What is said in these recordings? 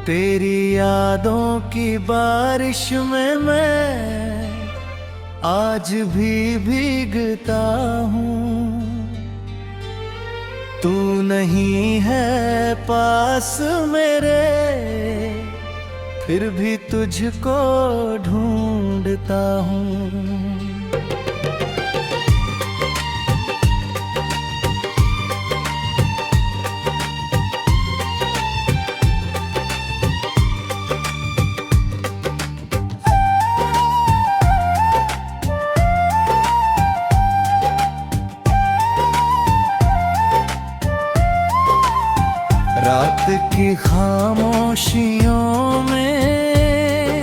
तेरी यादों की बारिश में मैं आज भी भीगता हूँ। तू नहीं है पास मेरे, फिर भी तुझको ढूंढता हूँ। रात की खामोशियों में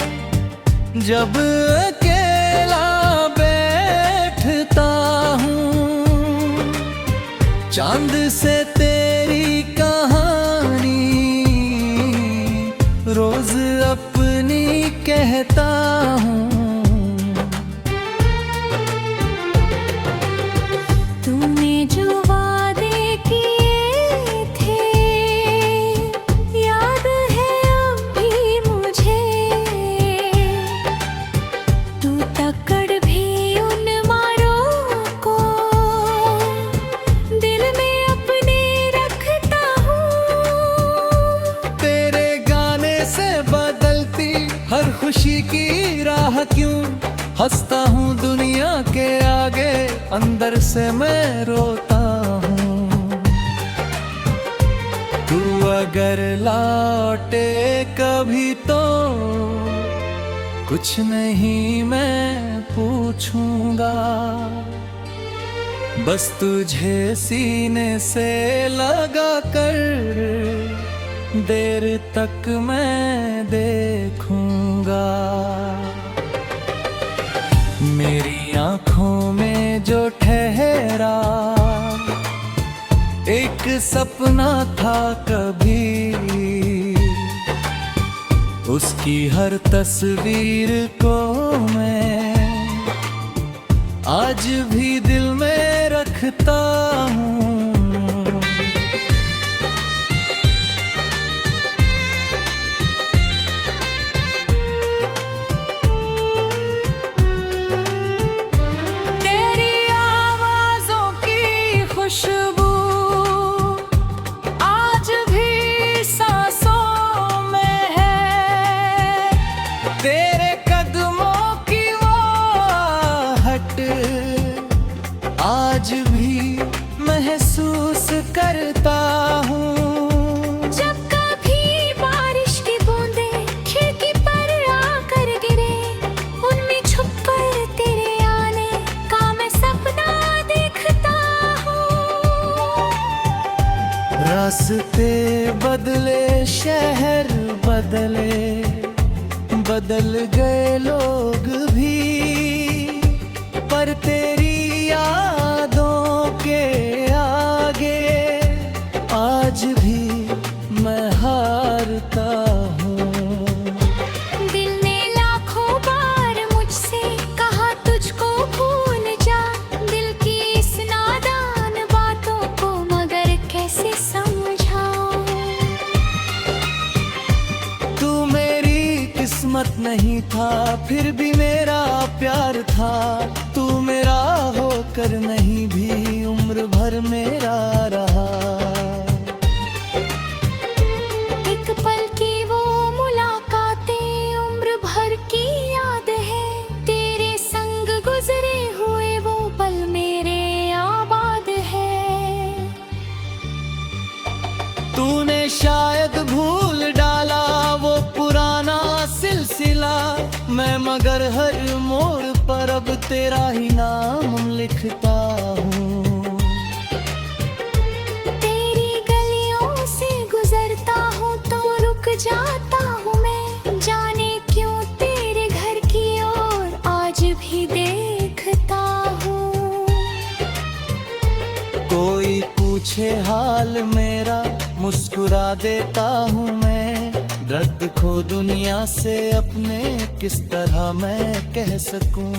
जब अकेला बैठता हूँ, चांद से तेरी कहानी रोज अपनी कहता हूँ। खुशी की राह क्यों हंसता हूँ दुनिया के आगे, अंदर से मैं रोता हूँ। तू अगर लौटे कभी तो कुछ नहीं मैं पूछूंगा, बस तुझे सीने से लगा कर देर तक मैं देखूंगा। मेरी आंखों में जो ठहरा एक सपना था कभी, उसकी हर तस्वीर को मैं आज भी दिल में रखता हूँ। तेरे कदमों की वो आहट आज भी महसूस करता हूँ। जब कभी बारिश की बूंदें खिड़की पर आकर गिरे, उनमें छुपकर तेरे आने का मैं सपना देखता हूँ। रास्ते बदले, शहर बदले, बदल गए लोग भी, पर तेरी यादों के आगे आज भी मैं हारता हूँ। दिल ने लाखों बार मुझसे कहा तुझको भूल जा, दिल की इस नादान बातों को मगर कैसे समझाऊं। तू मेरी किस्मत नहीं था, फिर भी मेरा प्यार था। तू मेरा होकर नहीं भी उम्र भर मेरा रहा। एक पल की वो मुलाकातें उम्र भर की याद है, तेरे संग गुजरे हुए वो पल मेरे आबाद है। तूने शायद भूल डाला वो पुराना सिलसिला, मैं मगर हर मोड़ पर अब तेरा ही नाम लिखता हूँ। तेरी गलियों से गुजरता हूँ तो रुक जाता हूँ मैं, जाने क्यों तेरे घर की ओर आज भी देखता हूँ। कोई पूछे हाल मेरा, मुस्कुरा देता हूँ मैं। दर्द खो दुनिया से अपने किस तरह मैं कह सकूं।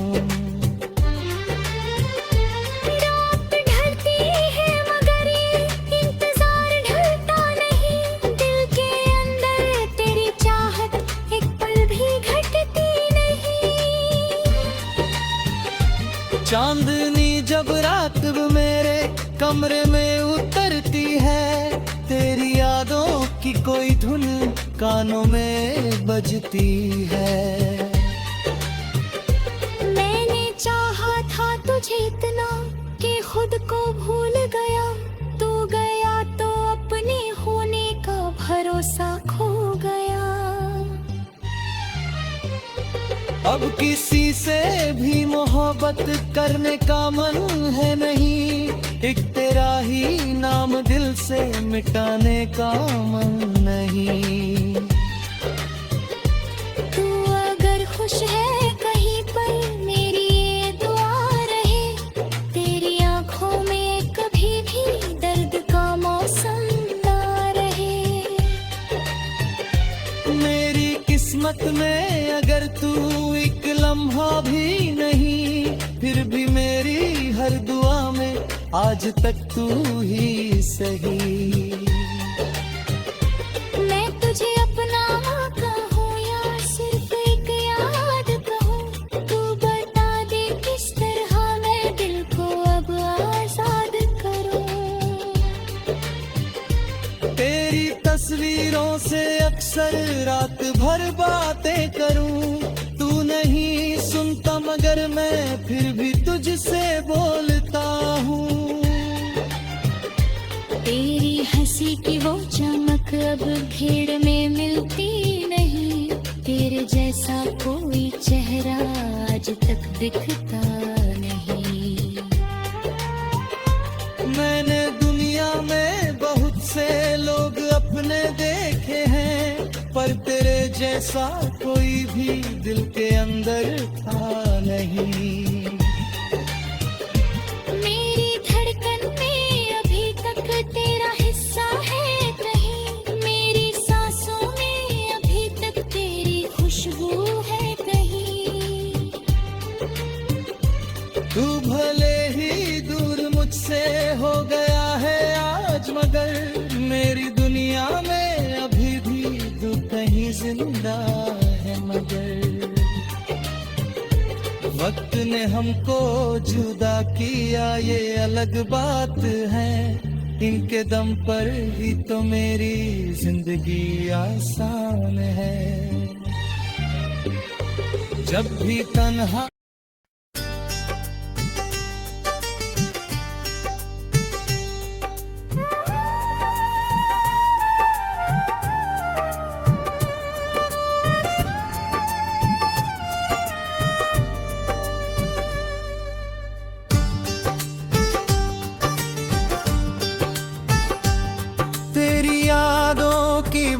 रात ढलती है मगर ये इंतजार ढलता नहीं, दिल के अंदर तेरी चांदनी जब रात मेरे कमरे में उतरती है, तेरी यादों की कोई धुन कानों में बजती है। मैंने चाहा था तुझे इतना कि खुद को भूल गया, तू गया तो अपने होने का भरोसा खो गया। अब किसी से भी मोहब्बत करने का मन है नहीं, एक तेरा ही नाम दिल से मिटाने का मन नहीं। तू अगर खुश है कहीं पर मेरी ये दुआ रहे, तेरी आंखों में कभी भी दर्द का मौसम ना रहे। मेरी किस्मत में अगर तू एक लम्हा भी नहीं, फिर भी मेरी हर दुआ में आज तक तू ही सही। मैं तुझे अपना कहूँ या सिर्फ एक याद कहूँ, तू बता दे किस तरह मैं दिल को अब आजाद करूँ। तेरी तस्वीरों से अक्सर रात भर बातें करूं, तू नहीं सुनता मगर मैं फिर भी तुझसे बोलता हूँ। तेरी हंसी की वो चमक अब भीड़ में मिलती नहीं, तेरे जैसा कोई चेहरा आज तक दिखता नहीं। मैंने दुनिया में बहुत से लोग अपने देखे हैं, पर तेरे जैसा कोई भी दिल के अंदर था नहीं। मेरी धड़कन में अभी तक तेरा हिस्सा है कहीं, मेरी सांसों में अभी तक तेरी खुशबू है कहीं। तू भले ही दूर मुझसे हो गया है आज, मगर मेरी दुनिया में अभी भी तू कहीं जिंदा है। मगर वक्त ने हमको जुदा किया ये अलग बात है, इनके दम पर ही तो मेरी जिंदगी आसान है। जब भी तन्हा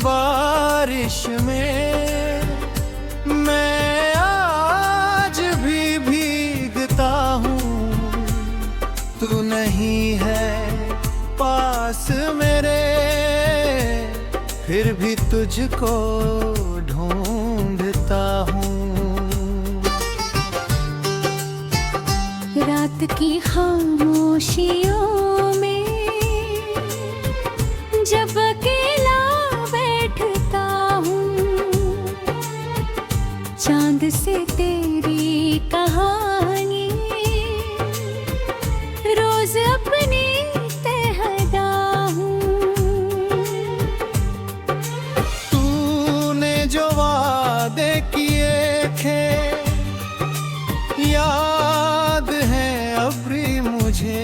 बारिश में मैं आज भी भीगता हूँ, तू नहीं है पास मेरे, फिर भी तुझको ढूंढता हूँ। रात की खामोशियों में जब अकेला बैठता हूँ, चांद से तेरी कहानी रोज अपनी कहता हूँ। तूने जो वादे किए थे याद है अब भी मुझे,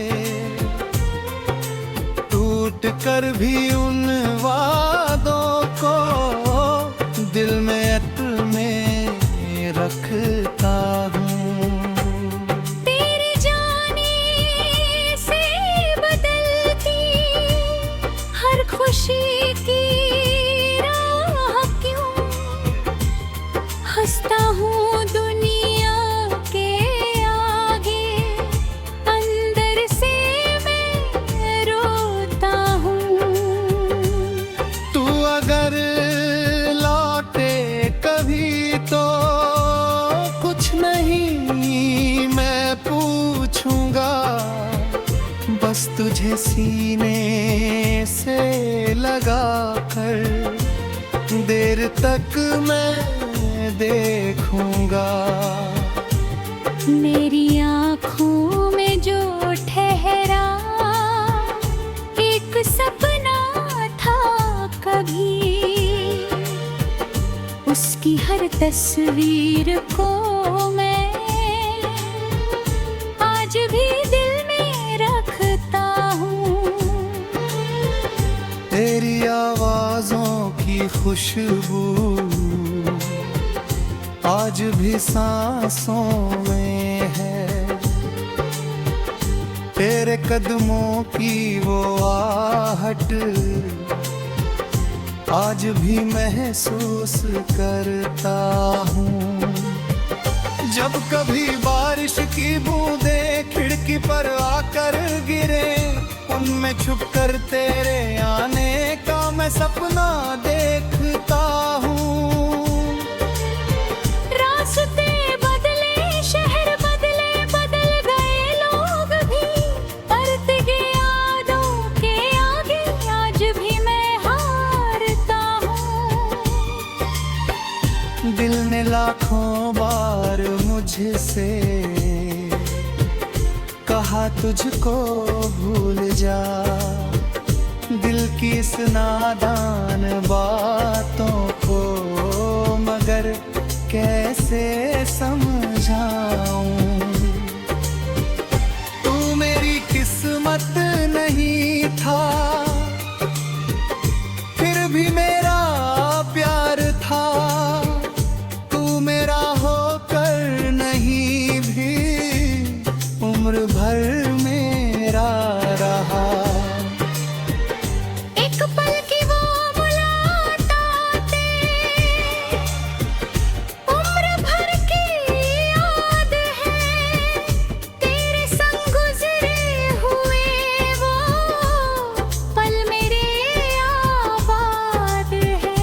टूट कर भी उन वादों को दिल में अटल में रखता हूँ। तेरे जाने से बदलती हर खुशी की राह क्यों, हंसता हूँ दुनिया के आगे, अंदर से मैं रोता हूँ। तू अगर लौटे कभी तो कुछ नहीं मैं पूछूंगा, बस तुझे सीने से लगा कर देर तक मैं देखूंगा। मेरी आँखों तस्वीर को मैं आज भी दिल में रखता हूँ। तेरी आवाजों की खुशबू आज भी सांसों में है। तेरे कदमों की वो आहट आज भी महसूस करता हूँ। जब कभी बारिश की बूंदें खिड़की पर आकर गिरे, उनमें छुपकर तेरे आने का मैं सपना देखता हूँ। रास्ते बदले, शहर बदले, बदल गए लोग भी, पर तेरी यादों के आगे आज भी मैं हारता हूँ। दिल ने लाखों बार मुझसे कहा तुझको भूल जा, दिल की इस नादान बातों को मगर कैसे समझाऊं। तू मेरी किस्मत नहीं था, फिर भी मेरा प्यार था। तू मेरा होकर नहीं भी उम्र भर मेरा रहा। एक पल की वो मुलाकातें, उम्र भर की याद है। तेरे संग गुजरे हुए वो पल मेरे आबाद है।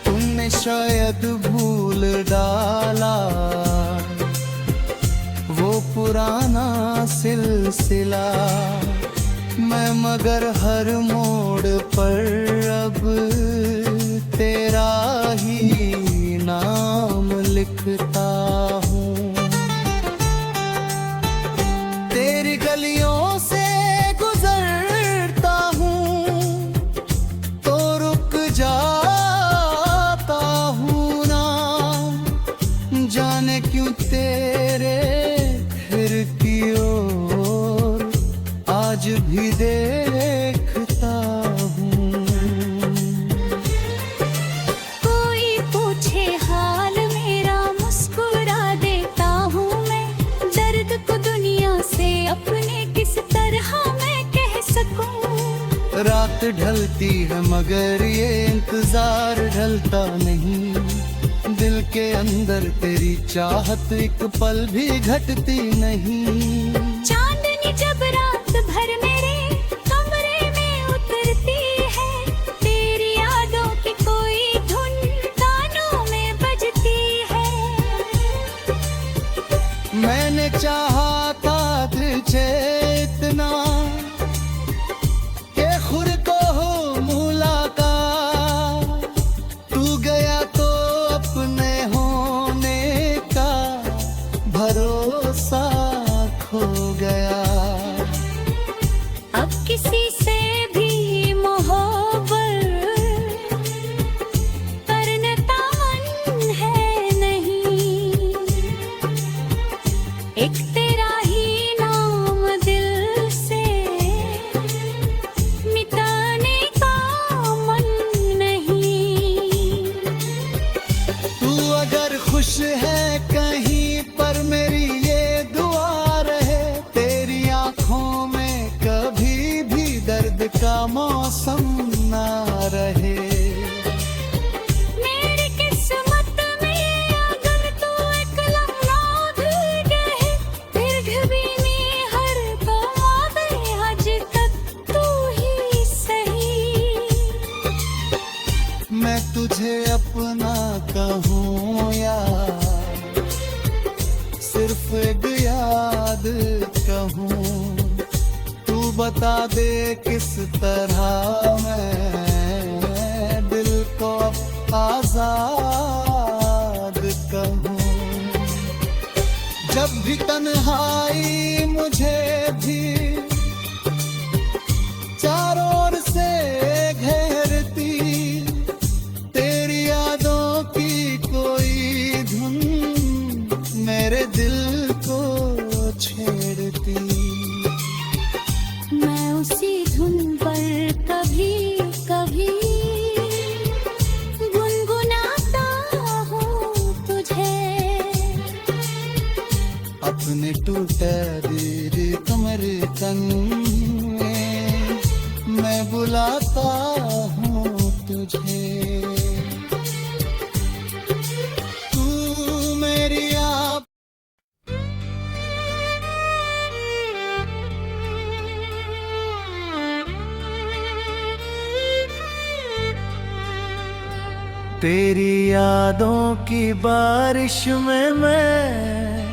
तुमने शायद भूल डाला वो पुराना सिलसिला, मैं मगर हर मोड़ पर अब तेरा ही नाम लिखता हूँ। तेरी गलियों से गुजरता हूँ तो रुक जाता हूँ ना, जाने क्यों तेरे फिर की ओर आज भी देखता हूँ। कोई पूछे हाल मेरा, मुस्कुरा देता हूँ मैं। दर्द को दुनिया से अपने किस तरह मैं कह सकूँ। रात ढलती है मगर ये इंतजार ढलता नहीं, दिल के अंदर तेरी चाहत एक पल भी घटती नहीं। चांदनी जब रात भर मेरे कमरे में उतरती है, तेरी यादों की कोई धुन कानों में बजती है। मैंने चाहा था तुझे इतना कि खुद को हो मुलाकात, तू गया तो अपने होने का भरोसा खो गया। अब किसी से भी मोहब्बत करने का मन है नहीं। एक तेरा ही नाम दिल से मिटाने का मन नहीं। तू अगर खुश है कहीं पर मेरी ये दुआ रहे, तेरी आंखों में कभी भी दर्द का मौसम ना रहे। मेरी किस्मत में अगर तू एक लम्हा भी गए, फिर भी नहीं हर बात आज तक तू ही सही। मैं तुझे अपना कहूँ या सिर्फ एक याद कहूँ, तू बता दे किस तरह मैं दिल को आजाद कहूँ। जब भी तन्हाई मुझे भी चारों ओर से घेरती, तेरी यादों की मेरे दिल को छेड़ती। मैं उसी धुन पर कभी कभी गुनगुनाता हूँ तुझे। अपने टूटे दिल तुम्हारे तन में मैं बुलाता हूँ तुझे। तू मेरी आप तेरी यादों की बारिश में मैं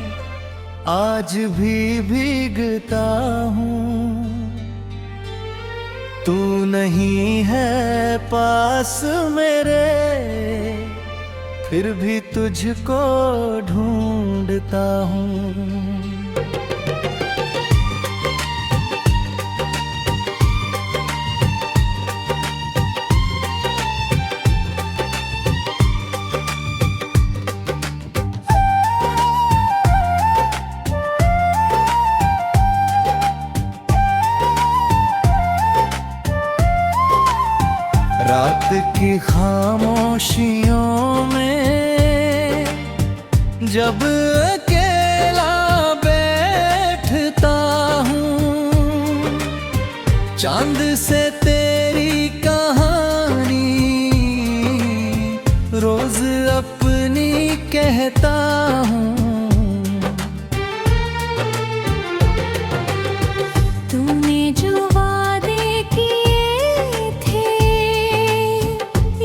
आज भी भीगता हूँ। तू नहीं है पास मेरे, फिर भी तुझको ढूंढता हूँ। रात की खामोशियों में जब अकेला बैठता हूँ, चांद से तेरी कहानी रोज अपनी कहता हूँ। तूने जो वादे किए थे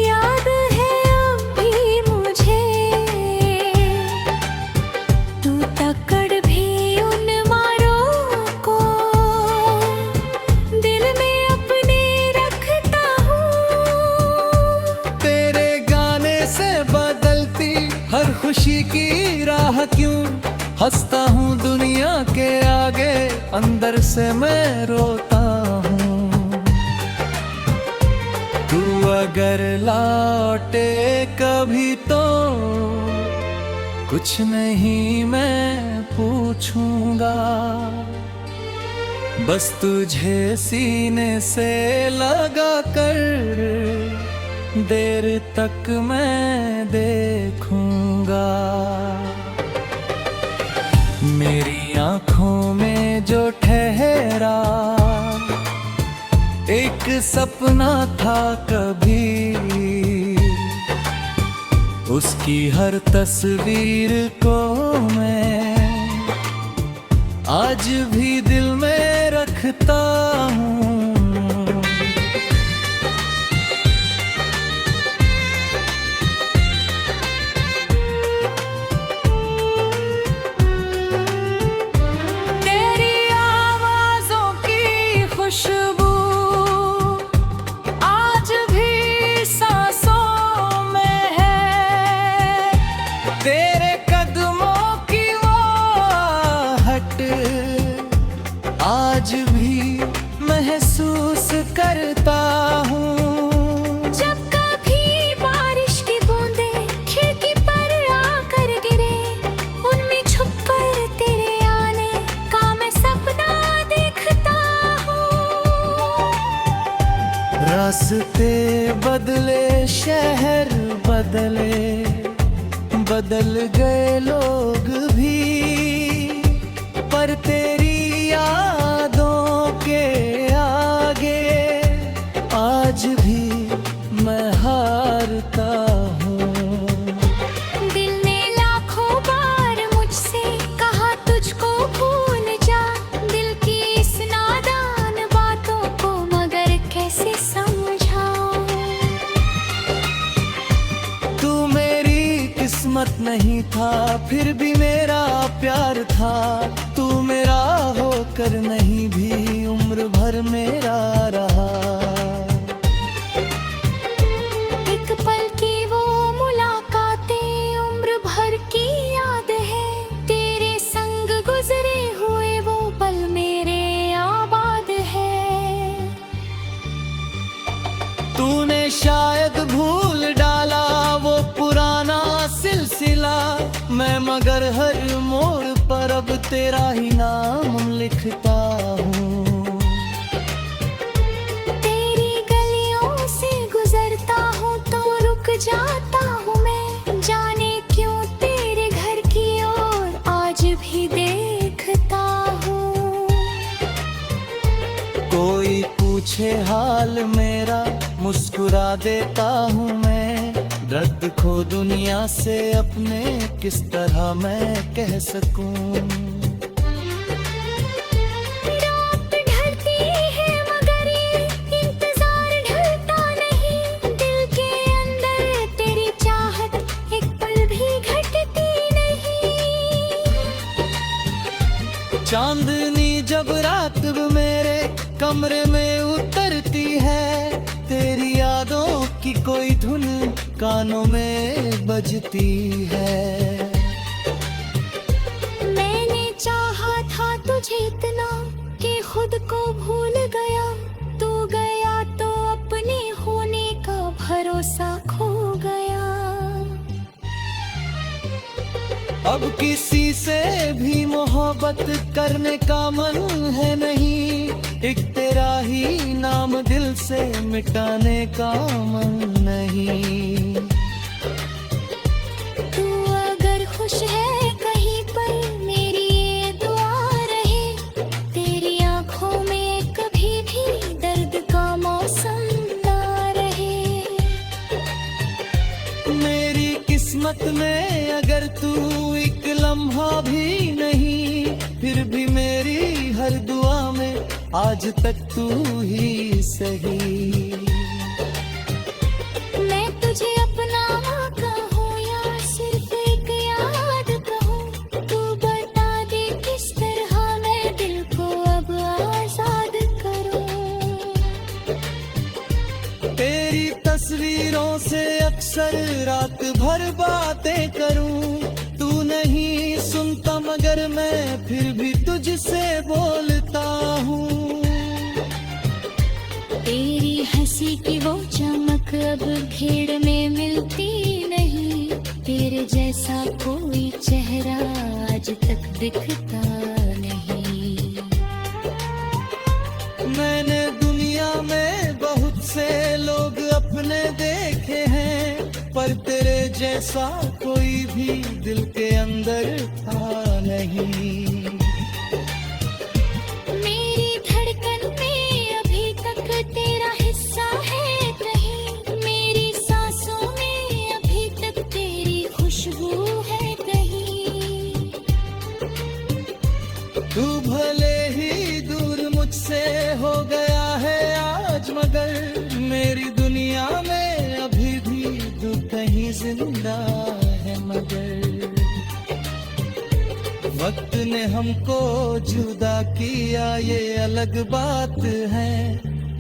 याद है अब भी मुझे। तू तकड़ भी उन मारों को दिल में अपने रखता हूँ। तेरे गाने से बदलती हर खुशी की राह क्यों, हंसता हूँ दुनिया के आगे, अंदर से मैं रोता हूँ। तू अगर लौटे कभी तो कुछ नहीं मैं पूछूंगा, बस तुझे सीने से लगा कर देर तक मैं देखूंगा। मेरी आँखों में जो ठहरा एक सपना था कभी, उसकी हर तस्वीर को मैं आज भी दिल में रखता हूँ। तेरी आवाज़ों की खुशबू आज भी सांसों में है। तेरे कदमों की वो आहट आज भी महसूस करता हूँ। जब कभी बारिश की बूंदें खिड़की पर आकर गिरे, उनमें छुपकर तेरे आने का मैं सपना देखता हूँ। रास्ते बदले, शहर बदले, बदल गए लोग भी, पर तेरी यादों के आगे आज भी मैं हारता हूँ। दिल ने लाखों बार मुझसे कहा तुझको भूल जा, दिल की इस नादान बातों को मगर कैसे समझाऊं। तू मेरी किस्मत नहीं था, फिर भी मेरा प्यार था। तू मेरा होकर नहीं भी उम्र भर मेरा रहा। एक पल की वो मुलाकातें उम्र भर की याद है, तेरे संग गुजरे हुए वो पल मेरे आबाद है। तूने शायद भूल डाला वो पुराना सिलसिला, मैं मगर हर मोड़ पर अब तेरा ही नाम लिखता हूँ। तेरी गलियों से गुजरता हूँ तो रुक जाता हूँ मैं, जाने क्यों तेरे घर की ओर आज भी देखता हूँ। कोई पूछे हाल मेरा मुस्कुरा देता हूँ मैं, दर्द खो दुनिया से अपने किस तरह मैं कह सकूं। रात ढलती है मगर ये इंतजार ढलता नहीं, दिल के अंदर तेरी चाहत एक पल भी घटती नहीं। चांदनी जब रात मेरे कमरे में उतरती है, तेरी यादों की कोई धुन कानों में बजती है। मैंने चाहा था तुझे इतना कि खुद को भूल गया, तू गया तो अपने होने का भरोसा खो गया। अब किसी से भी मोहब्बत करने का मन है नहीं, एक तेरा ही नाम दिल से मिटाने का मन नहीं। तू अगर खुश है कहीं पर मेरी ये दुआ रहे, तेरी आंखों में कभी भी दर्द का मौसम ना रहे। मेरी किस्मत में अगर तू एक लम्हा भी नहीं, फिर भी मेरी हर दुआ में आज तक तू ही सही। मैं तुझे अपना कहूँ या सिर्फ एक याद कहूँ, तू बता दे किस तरह मैं दिल को अब आजाद करूँ। तेरी तस्वीरों से अक्सर रात भर बातें करूं, तू नहीं सुनता मगर मैं फिर भी तुझसे बोलता हूँ। तेरी हंसी की वो चमक अब भीड़ में मिलती नहीं, तेरे जैसा कोई चेहरा आज तक दिखता नहीं। मैंने दुनिया में बहुत से लोग अपने देखे हैं, पर तेरे जैसा कोई भी दिल के अंदर था नहीं। मेरी धड़कन में अभी तक तेरा हिस्सा है कहीं, मेरी सांसों में अभी तक तेरी खुशबू है कहीं। तू भले ही दूर मुझसे हो गया है आज, मगर मेरी दुनिया में अभी भी तू कहीं जिंदा है। मगर वक्त ने हमको जुदा किया ये अलग बात है,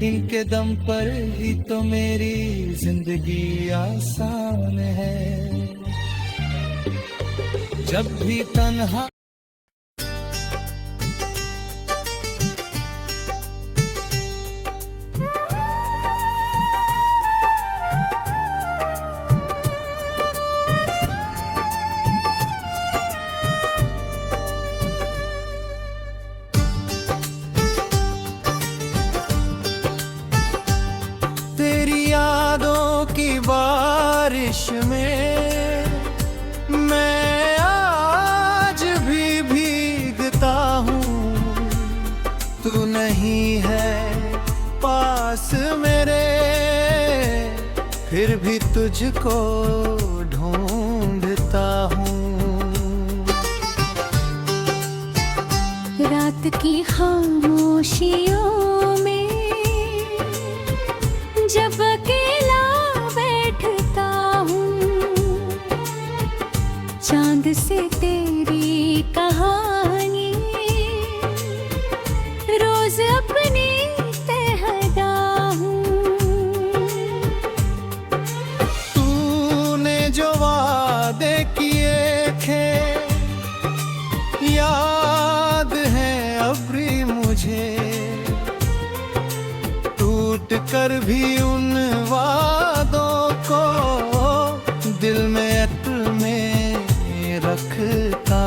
इनके दम पर ही तो मेरी जिंदगी आसान है। जब भी तन्हा बारिश में मैं आज भी भीगता हूँ, तू नहीं है पास मेरे, फिर भी तुझको ढूंढता हूँ। रात की खामोशियों में जब अकेला बैठता हूँ, चांद से तेरी कहानी रोज अपनी कहता हूँ। तूने जो वादे किए थे याद है अब भी मुझे, टूट कर भी उन वादों को दिल में रखता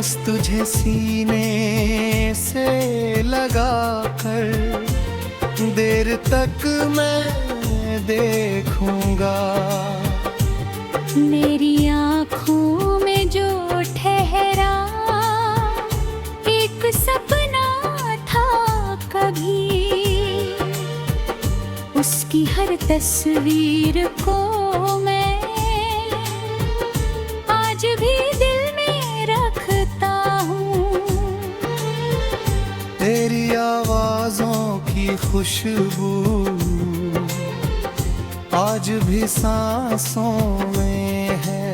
बस तुझे सीने से लगा कर देर तक मैं देखूंगा। मेरी आँखों में जो ठहरा एक सपना था कभी, उसकी हर तस्वीर को मैं आज भी दिल में रखता हूँ। तेरी आवाज़ों की खुशबू आज भी सांसों में है,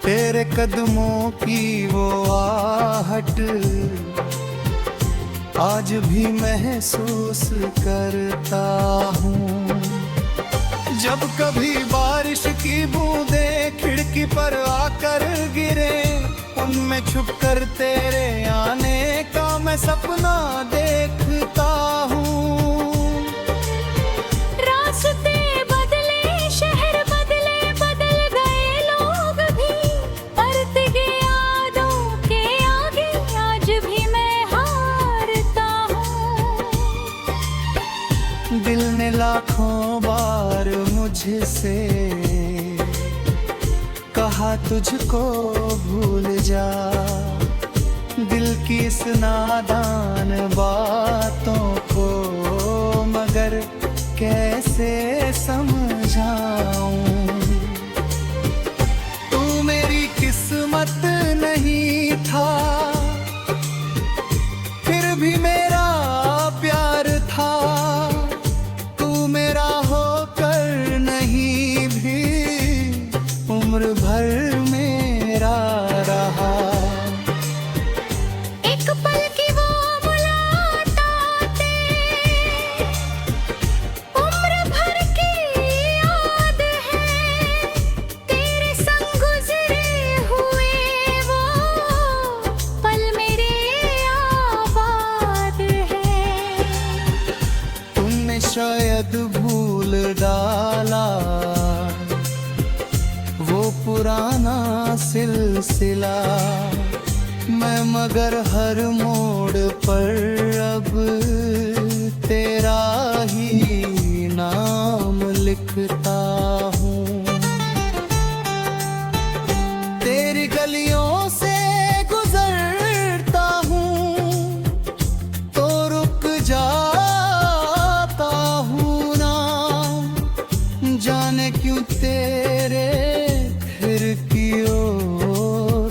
तेरे कदमों की वो आहट आज भी महसूस करता हूँ। जब कभी बारिश की बूंदें खिड़की पर आकर गिरे, उनमें छुपकर तेरे आने का मैं सपना देखता हूँ। रास्ते बदले, शहर बदले, बदल गए लोग भी, पर तेरी यादों के आगे आज भी मैं हारता हूँ। दिल ने लाखों बार मुझसे कहा तुझको भूल जा, दिल की इस नादान बातों को मगर कैसे समझाऊं। तू मेरी किस्मत नहीं था, फिर भी मेरा प्यार था। तू मेरा होकर नहीं भी उम्र भर मेरा रहा। एक पल की वो मुलाकातें उम्र भर की याद है, तेरे संग गुजरे हुए वो पल मेरे आबाद है। तुमने शायद भूल डाला वो पुराना सिलसिला, मैं मगर हर मोड़ पर अब तेरा ही नाम लिखता हूँ। तेरी गलियों से गुजरता हूँ तो रुक जाता हूँ ना, जाने क्यों तेरे फिर की ओर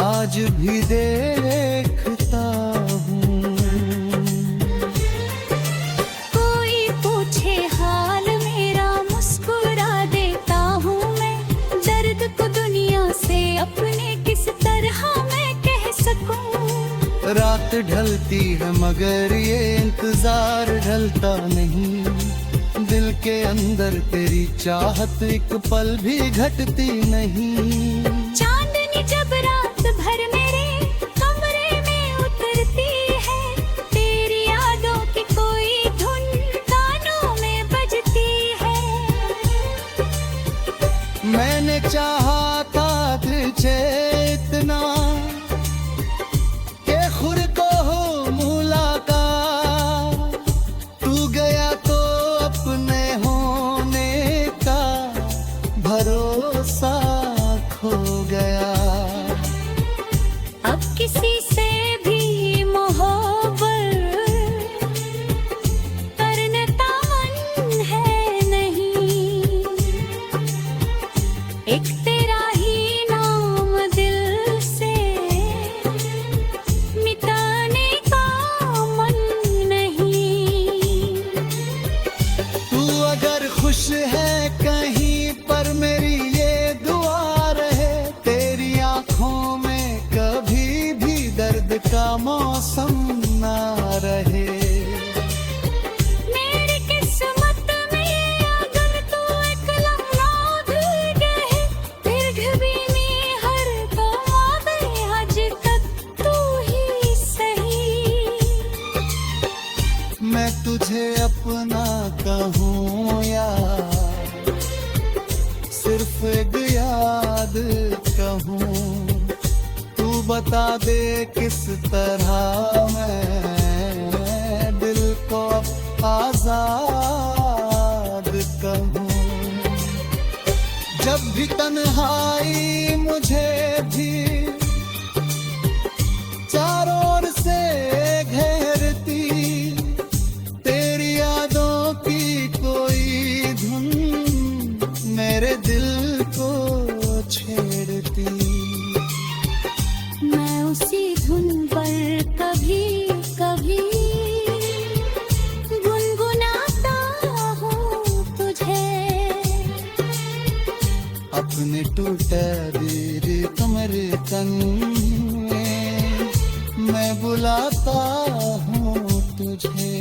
आज भी देखता हूँ। कोई पूछे हाल मेरा, मुस्कुरा देता हूँ मैं, दर्द को दुनिया से अपने किस तरह मैं कह सकूँ। रात ढलती है मगर ये इंतजार ढलता नहीं, दिल के अंदर तेरी चाहत एक पल भी घटती नहीं। चांदनी जब रात भर मेरे कमरे में उतरती है, तेरी यादों की कोई धुन कानों में बजती है। मैंने चाहा था तुझे इतना कि खुद को हो मुलाकात, तू गया तो अपने होने का भरोसा खो गया। अब किसी से भी मोहब्बत करने का मन है नहीं, एक तेरा ही नाम दिल से मिटाने का मन नहीं। तू अगर खुश है कहीं पर मेरी ये दुआ रहे, तेरी आंखों में कभी भी दर्द का मौसम ना रहे। मेरी किस्मत में ये अगर तू एक लम्हा भी गए, फिर भी नहीं हर बात आज तक तू ही सही। मैं तुझे अपना कहूँ या सिर्फ एक याद कहूँ, बता दे किस तरह मैं दिल को अब आजाद कहूँ। जब भी तन्हाई मुझे भी चारों ओर से घेरती, तेरी यादों की कोई धुन मेरे दिल को छेड़ती। मैं उसी धुन पर कभी कभी गुनगुनाता हूँ तुझे। अपने टूटे दिल तुम्हारे तन में मैं बुलाता हूँ तुझे।